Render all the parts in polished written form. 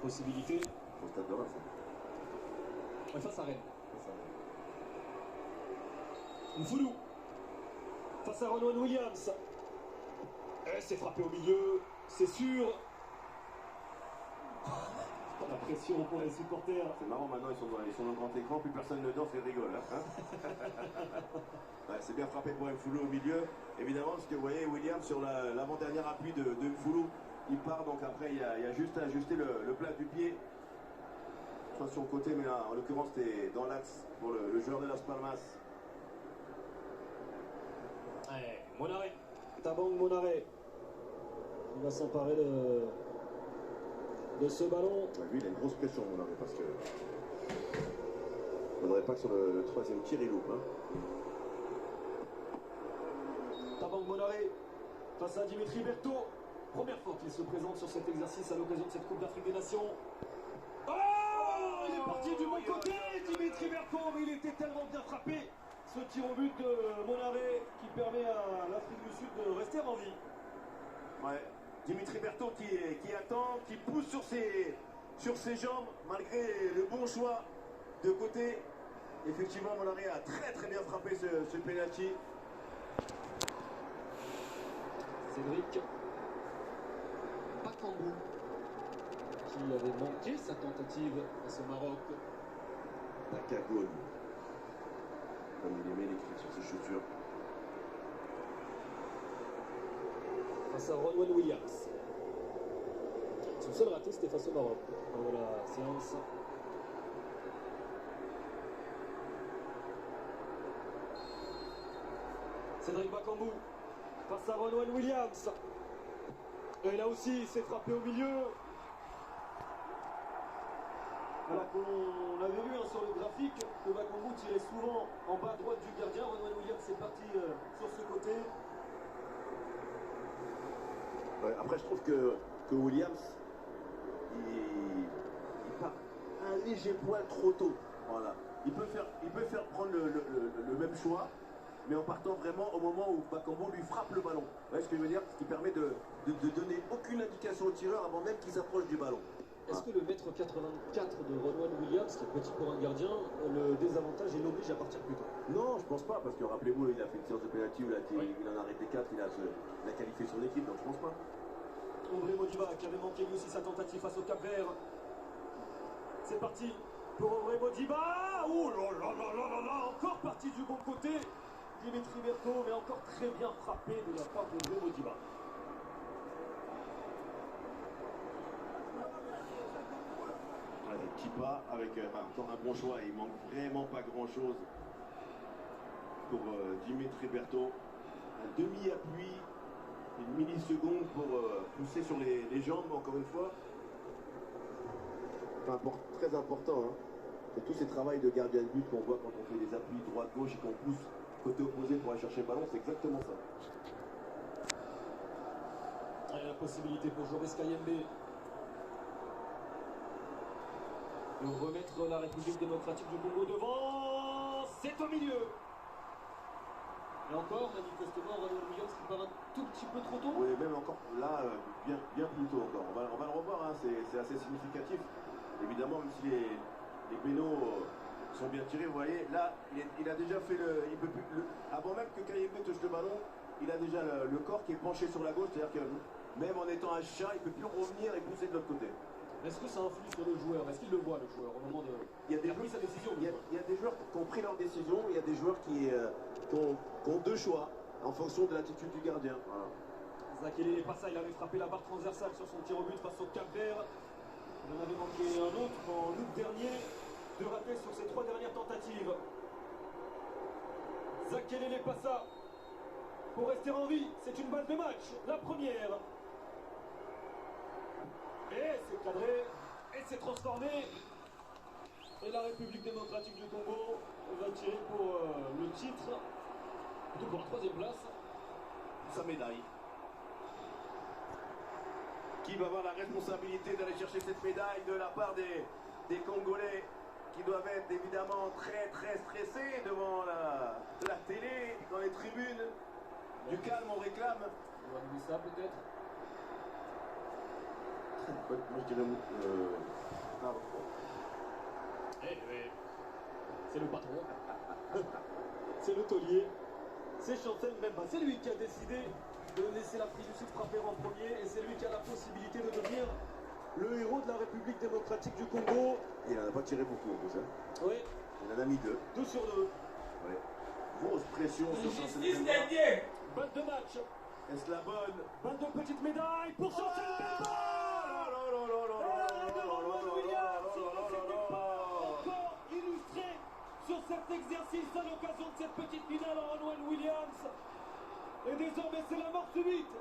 possibilité. Au stade de Reims. Ouais, face à Rennes. Mfoulou. Face à Ronwen Williams. C'est frappé au milieu, c'est sûr. La pression pour les supporters. C'est marrant, maintenant ils sont dans le grand écran, plus personne ne danse et rigole. Hein. Ouais, c'est bien frappé pour Mfoulou au milieu. Évidemment, parce que vous voyez, Williams sur l'avant-dernier appui de Mfoulou, il part, donc après il y a juste à ajuster le plat du pied. Soit sur le côté, mais là, en l'occurrence, c'était dans l'axe pour le joueur de Las Palmas. Ouais, Monaré. Tabang Monaré. Il va s'emparer de ce ballon. Lui, il a une grosse pression, Monaré, parce que. On n'aurait pas que sur le troisième tir, il loupe. Hein. Tabang Monaré face à Dimitri Berthaud. Première fois qu'il se présente sur cet exercice à l'occasion de cette Coupe d'Afrique des Nations. Oh, il est parti du bon côté, Dimitri Berthaud, mais il était tellement bien frappé. Ce tir au but de Monaré qui permet à l'Afrique du Sud de rester en vie. Ouais, Dimitri Berthaud qui attend, qui pousse sur ses jambes, malgré le bon choix de côté. Effectivement, Monaré a très bien frappé ce penalty. Cédric Bakambu qui avait manqué sa tentative face au Maroc. Bakagone, comme il aimait l'écrire sur ses chaussures. Face à Ronwen Williams. Son seul raté, c'était face au Maroc pendant la séance. Cédric Bakambu face à Ronwen Williams. Et là aussi, c'est frappé au milieu. Alors qu'on avait vu sur le graphique que Bakambu tirait souvent en bas à droite du gardien. Ronwen Williams est parti sur ce côté. Ouais, après, je trouve que Williams, il part un léger poil trop tôt. Voilà. Il peut faire prendre le même choix, mais en partant vraiment au moment où Bakambu lui frappe le ballon. Vous voyez ce que je veux dire? Ce qui permet de donner aucune indication au tireur avant même qu'il s'approche du ballon. Est-ce que le mètre 84 de Ronwen Williams, qui est petit pour un gardien, le désavantage et l'oblige à partir plus tôt? Non, je pense pas, parce que rappelez-vous, il a fait une séance de pénalty où il en a arrêté 4, il a qualifié son équipe, donc je pense pas. André Modiba qui avait manqué lui aussi sa tentative face au Cap-Vert. C'est parti pour André Modiba. Oh là là là là là là, encore parti du bon côté. Dimitri Berthaud, mais encore très bien frappé de la part d'André Modiba. Allez, petit pas avec encore un bon choix. Il manque vraiment pas grand chose pour Dimitri Berthaud. Un demi-appui, une milliseconde pour pousser sur les jambes encore une fois. Enfin, très important. Hein. C'est tous ces travails de gardien de but qu'on voit quand on fait des appuis droite-gauche et qu'on pousse côté opposé pour aller chercher le ballon. C'est exactement ça. Et la possibilité pour Joris Kayembe de remettre la République démocratique du Congo devant. C'est au milieu. Et encore, manifestement, Ronwen Williams qui part un tout petit peu trop tôt. Oui, même encore là, bien plus tôt encore. On va le revoir, hein. C'est assez significatif. Évidemment, même si les pénaux sont bien tirés, vous voyez, là, il a déjà fait il peut plus, avant même que Kayembe touche le ballon, il a déjà le corps qui est penché sur la gauche, c'est-à-dire que même en étant un chat, il ne peut plus revenir et pousser de l'autre côté. Est-ce que ça influe sur le joueur? Est-ce qu'il le voit, le joueur, au moment de... Il a pris sa décision. Il y a des joueurs qui ont pris leur décision, il y a des joueurs qui ont deux choix en fonction de l'attitude du gardien. Voilà. Zakele n'est pas ça, il avait frappé la barre transversale sur son tir au but face au Cap-Vert. Il en avait manqué un autre en août dernier. De rater sur ses 3 dernières tentatives. Zakele n'est pas ça. Pour rester en vie, c'est une balle de match, la première. Et c'est cadré, et c'est transformé. Et la République démocratique du Congo va tirer pour le titre, plutôt pour la 3e place. Sa médaille. Qui va avoir la responsabilité d'aller chercher cette médaille de la part des Congolais qui doivent être évidemment très stressés devant la télé, dans les tribunes. Du calme, on réclame. On va nous ça peut-être. Moi je dirais. Bravo. Eh, c'est le patron. C'est le taulier. C'est Chancel Mbemba. C'est lui qui a décidé de laisser l'Afrique du Sud frapper en premier. Et c'est lui qui a la possibilité de devenir le héros de la République démocratique du Congo. Il n'en a pas tiré beaucoup en plus. Hein. Oui. Il en a mis 2. 2 sur 2. Ouais. Grosse pression sur Chancel Mbemba. Balle de match. Est-ce la bonne? Balle de petite médaille pour Chancel Mbemba. Sur cet exercice à l'occasion de cette petite finale en Ronwen Williams. Et désormais c'est la mort subite.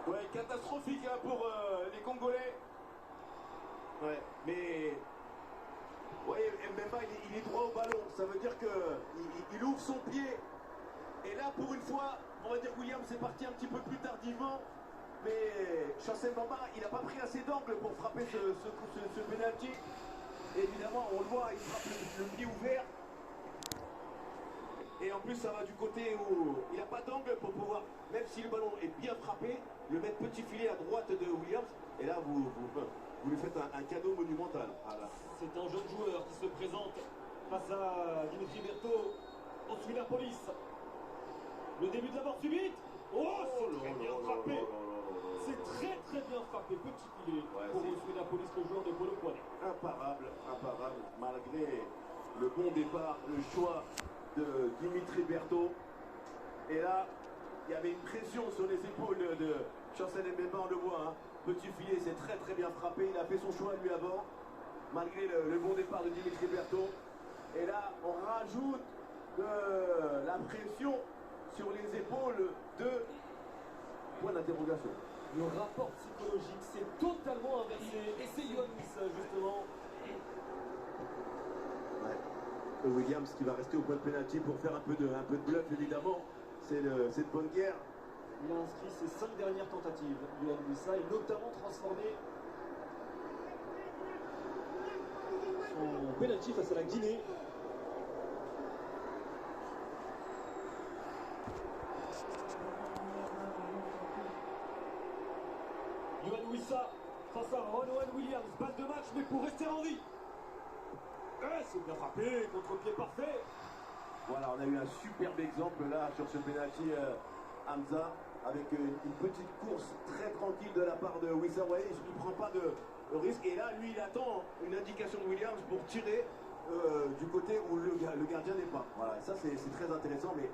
Ouais, catastrophique hein, pour les Congolais. Ouais, mais ouais, Mbemba il est droit au ballon. Ça veut dire qu'il ouvre son pied. Et là, pour une fois, on va dire que Williams est parti un petit peu plus tardivement. Mais Chancel Mbemba, il n'a pas pris assez d'angle pour frapper ce penalty. Et évidemment, on le voit, il frappe le pied ouvert. Et en plus, ça va du côté où il n'a pas d'angle pour pouvoir, même si le ballon est bien frappé, le mettre petit filet à droite de Williams. Et là, vous lui faites un cadeau monumental. Voilà. C'est un jeune joueur qui se présente face à Dimitri Berthaud au Swinapolis. Le début de la mort subite. Oh, c'est très bien frappé. C'est très bien frappé. Petit filet pour le Swinapolis, le joueur de Polo Poinet. Imparable, malgré le bon départ, le choix de Dimitri Berthaud. Et là, il y avait une pression sur les épaules de Chancel Mbemba, on le voit. Hein. Petit filet, c'est très bien frappé. Il a fait son choix lui avant, malgré le bon départ de Dimitri Berthaud. Et là, on rajoute de la pression sur les épaules de point d'interrogation. Le rapport psychologique s'est totalement inversé. Et c'est Yohann Wissa, justement. Ouais. Williams qui va rester au point de pénalty pour faire un peu de bluff, évidemment. C'est de bonne guerre. Il a inscrit ses 5 dernières tentatives. Yohann Wissa et notamment transformé son pénalty face à la Guinée. Yohann Wissa face à Ronwen Williams. Balle de match, mais pour rester en vie. C'est bien frappé, contre-pied parfait. Voilà, on a eu un superbe exemple là sur ce penalty Hamza, avec une petite course très tranquille de la part de Wissa. Ouais, il ne prend pas de risque. Et là, lui, il attend une indication de Williams pour tirer du côté où le gardien n'est pas. Voilà, ça c'est très intéressant, mais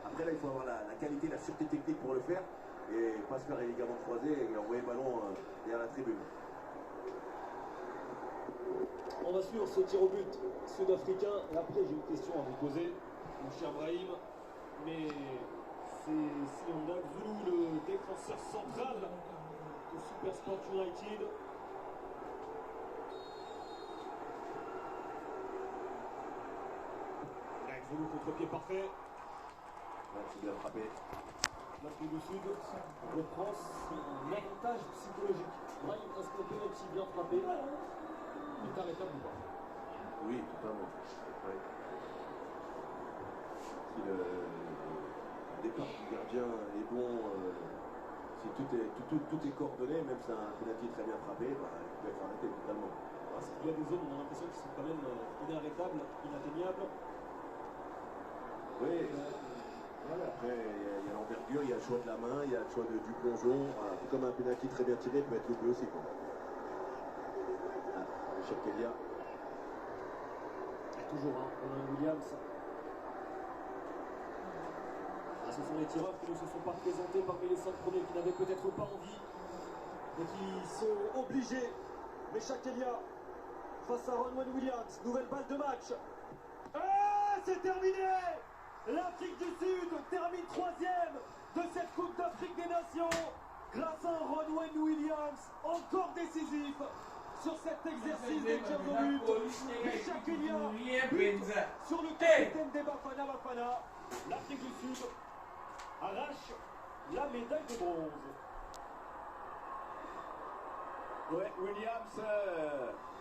après là, il faut avoir la qualité, la sûreté technique pour le faire. Et pas se faire les ligaments croisés et envoyer le ballon derrière la tribune. On va suivre ce tir au but sud-africain. Et après, j'ai une question à vous poser, mon cher Brahim. Mais c'est Sionda Zulu, le défenseur central de Supersport United. Zulu, contre-pied parfait. Ouais, c'est bien frappé. L'Afrique du Sud reprend un avantage psychologique. Brahim, est-ce qu'un penalty bien frappé est arrêtable ou pas? Oui, totalement. Ouais. Si le départ du gardien est bon, si tout est coordonné, même si un penalty très bien frappé, bah, il peut être arrêté totalement. Parce qu'il y a des zones où on a l'impression qu'ils sont quand même inarrêtables, inatteignables. Oui. Voilà, après, il y a l'envergure, il y a le choix de la main, il y a le choix du plongeon. Voilà. Comme un penalty très bien tiré peut être loupé aussi. Quoi. Chakelia. Toujours, hein, Ronwen Williams. Ah, ce sont les tireurs qui ne se sont pas présentés parmi les 5 premiers, qui n'avaient peut-être pas envie, mais qui sont obligés. Mais Chakelia face à Ronwen Williams. Nouvelle balle de match. Et c'est terminé! L'Afrique du Sud termine 3e de cette Coupe d'Afrique des Nations grâce à un Ronwen Williams encore décisif sur cet exercice des tirs au but. Et Chakelia but sur le capitaine des Bafana. L'Afrique du Sud arrache la médaille de bronze. Ouais, Williams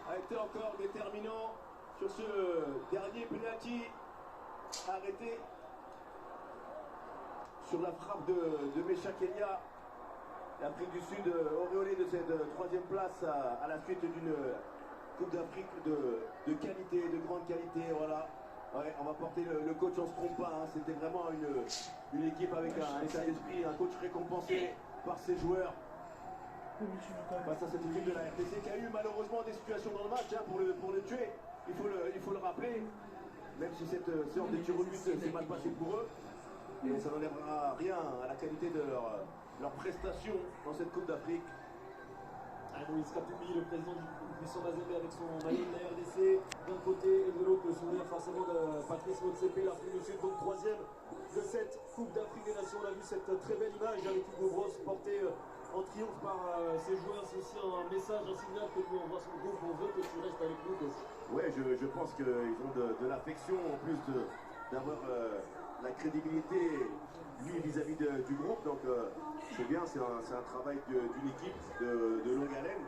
a été encore déterminant sur ce dernier penalty arrêté sur la frappe de Chakelia. L'Afrique du Sud auréolée de cette troisième place à la suite d'une Coupe d'Afrique de qualité, de grande qualité, voilà. Ouais, on va porter le coach, on se trompe pas, hein. C'était vraiment une équipe avec un état d'esprit, un coach récompensé par ses joueurs. Face à cette équipe de la RDC qui a eu malheureusement des situations dans le match, hein, pour le tuer, il faut le rappeler, même si cette séance des tirs au but s'est mal passée pour eux, et ça n'enlèvera rien à la qualité de leur prestation dans cette Coupe d'Afrique. Moïse Katoumi, le président du Buisson Mazembe avec son maillot de la RDC d'un côté et de l'autre le sourire forcément de Patrice Motsepe, l'Afrique du Sud, donc troisième de cette Coupe d'Afrique des Nations. On a vu cette très belle image avec Hugo Bross porté en triomphe par ses joueurs. C'est aussi un message, un signal que nous envoie son groupe. On veut que tu restes avec nous. Ouais, je pense qu'ils ont de l'affection en plus d'avoir la crédibilité lui vis-à-vis du groupe, donc c'est bien, c'est un travail d'une équipe de longue haleine,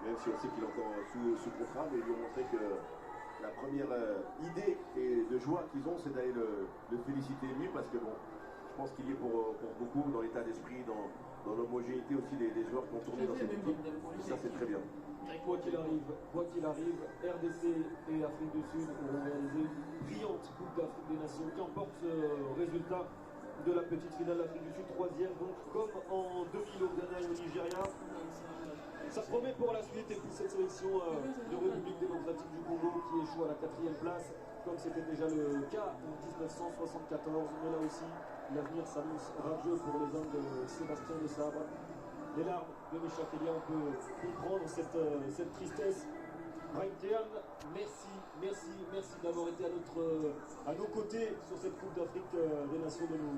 même si on sait qu'il est encore sous contrat, mais ils lui ont montré que la première idée et de joie qu'ils ont, c'est d'aller le féliciter lui, parce que bon, je pense qu'il y est pour beaucoup dans l'état d'esprit, dans l'homogénéité aussi des joueurs qui ont tourné dans cette équipe, et ça c'est très bien. Quoi qu'il arrive, RDC et Afrique du Sud auront réalisé une brillante Coupe d'Afrique des Nations qui emporte ce résultat de la petite finale. L'Afrique du Sud troisième, donc comme en 2000 au Ghana et au Nigeria. Ça promet pour la suite, et puis cette sélection de République démocratique du Congo qui échoue à la 4e place, comme c'était déjà le cas en 1974. Mais là aussi, l'avenir s'annonce radieux pour les hommes de Sébastien de Sabre. Les larmes de Micha Kelia, on peut comprendre cette tristesse. Brahim Tehan, merci d'avoir été à nos côtés sur cette Coupe d'Afrique des Nations, de nous